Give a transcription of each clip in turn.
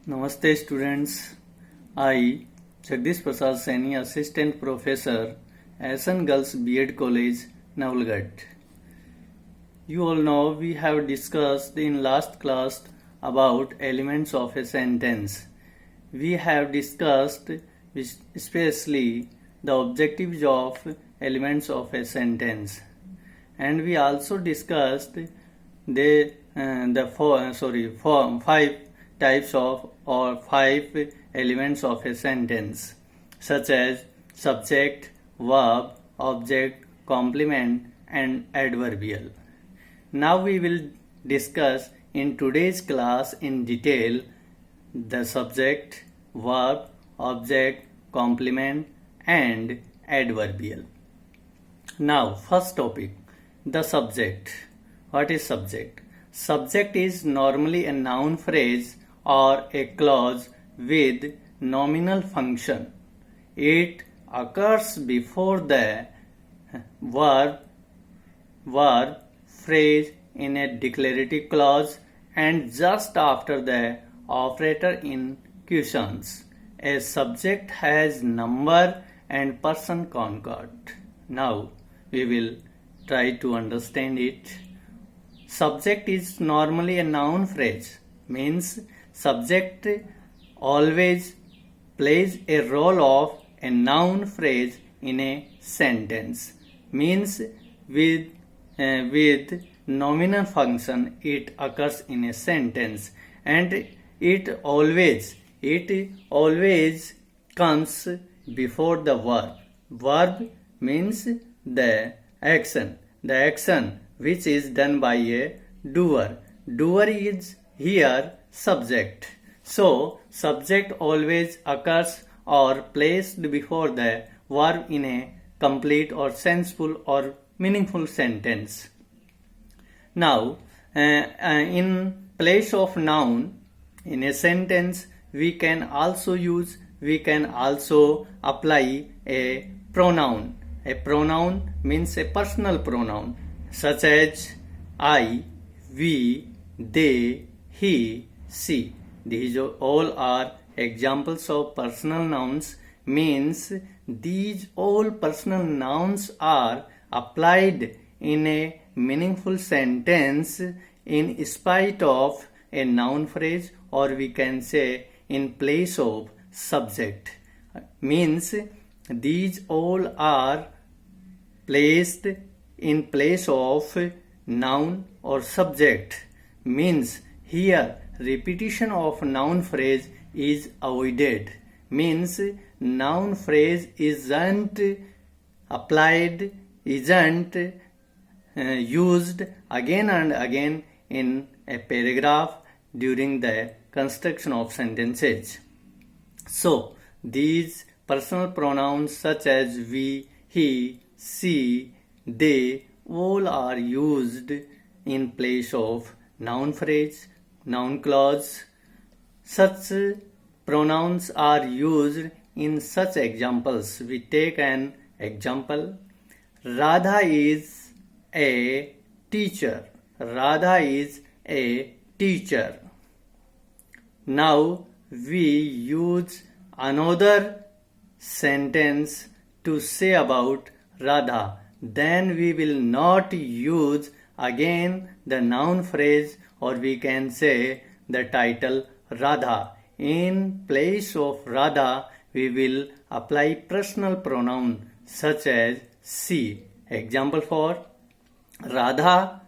Namaste students. I, Jagdish Prasad Saini, Assistant Professor, Asan Girls B.Ed College, Navalgarh. You all know we have discussed in last class about elements of a sentence. We have discussed especially the objectives of elements of a sentence, and we also discussed five types of or five elements of a sentence, such as subject, verb, object, complement, and adverbial. Now we will discuss in today's class in detail the subject, verb, object, complement, and adverbial. Now, first topic, the subject. What is subject? Subject is normally a noun phrase or a clause with nominal function. It occurs before the verb, phrase in a declarative clause and just after the operator in questions. A subject has number and person concord. Now we will try to understand it. Subject is normally a noun phrase, means subject always plays a role of a noun phrase in a sentence, means with nominal function it occurs in a sentence, and it always comes before the verb. Verb means the action which is done by a doer. Doer is here subject. So subject always occurs or placed before the verb in a complete or senseful or meaningful sentence. Now in place of noun in a sentence we can also apply a pronoun. A pronoun means a personal pronoun, such as I, we, they, he, she. These all are examples of personal nouns, means these all personal nouns are applied in a meaningful sentence in spite of a noun phrase, or we can say in place of subject. Means these all are placed in place of noun or subject, means here repetition of noun phrase is avoided, means noun phrase isn't used again and again in a paragraph during the construction of sentences. So these personal pronouns such as we, he, she, they all are used in place of noun phrase, noun clause. Such pronouns are used in such examples. We take an example. Radha is a teacher. Radha is a teacher. Now we use another sentence to say about Radha. Then we will not use again the noun phrase, or we can say the title Radha. In place of Radha we will apply personal pronoun such as she. Example for Radha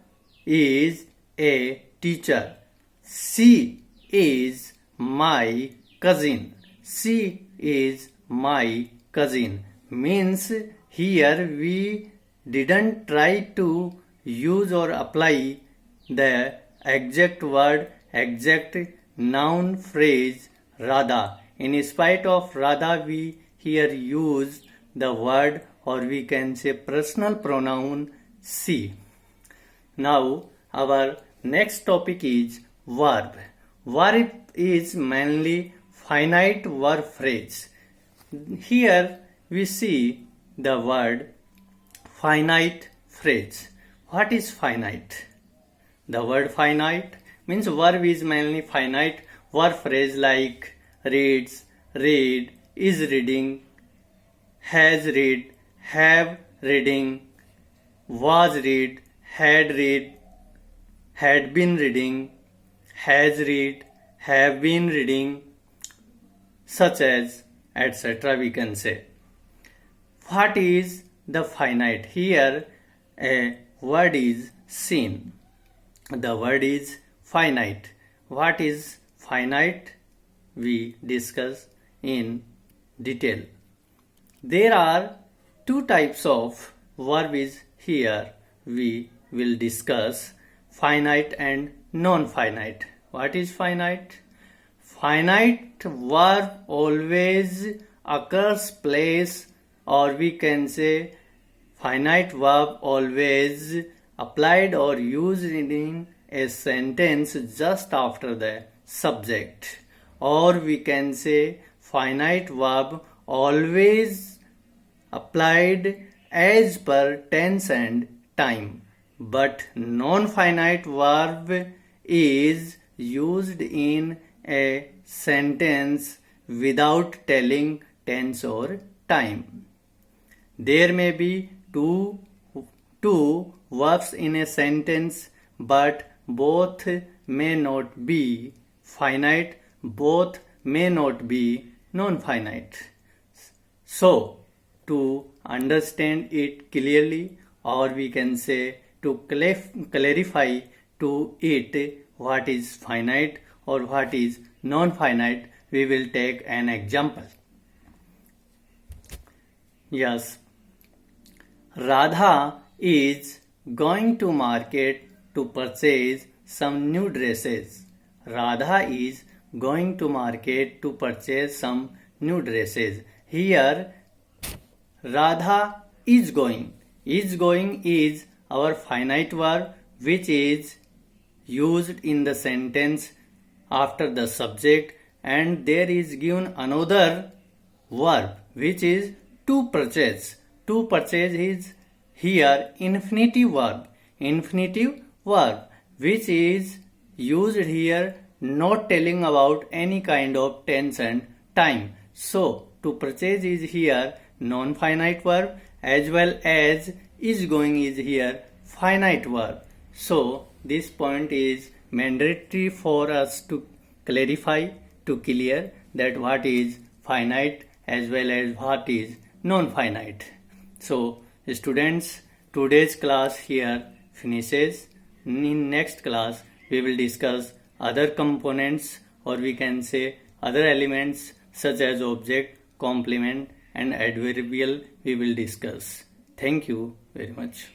is a teacher. She is my cousin. She is my cousin. Means here we didn't try to use or apply the exact word, exact noun phrase Radha. In spite of Radha, we here use the word, or we can say personal pronoun she. Now our next topic is verb. Verb is mainly finite verb phrase. Here we see the word finite phrase. What is finite? The word finite means verb is mainly finite verb phrase like reads, read, is reading, has read, have reading, was read, had been reading, has read, have been reading, such as, etc. we can say. What is the finite? Here a word is seen. The word is finite. What is finite? We discuss in detail. There are two types of verbs here. We will discuss finite and non-finite. What is finite? Finite verb always occurs place, or we can say finite verb always applied or used in a sentence just after the subject, or we can say finite verb always applied as per tense and time, but non-finite verb is used in a sentence without telling tense or time. There may be two verbs in a sentence, but both may not be finite, both may not be non-finite. So, to understand it clearly, or we can say to clarify to it what is finite or what is non-finite, we will take an example. Yes, Radha is going to market to purchase some new dresses. Radha is going to market to purchase some new dresses. Here, Radha is going. Is going is our finite verb which is used in the sentence after the subject, and there is given another verb which is to purchase. To purchase is here infinitive verb. Infinitive verb which is used here not telling about any kind of tense and time. So to purchase is here non-finite verb, as well as is going is here finite verb. So this point is mandatory for us to clarify, to clear that what is finite as well as what is non-finite. So students, today's class here finishes. In next class we will discuss other components, or we can say other elements such as object, complement and adverbial we will discuss. Thank you very much.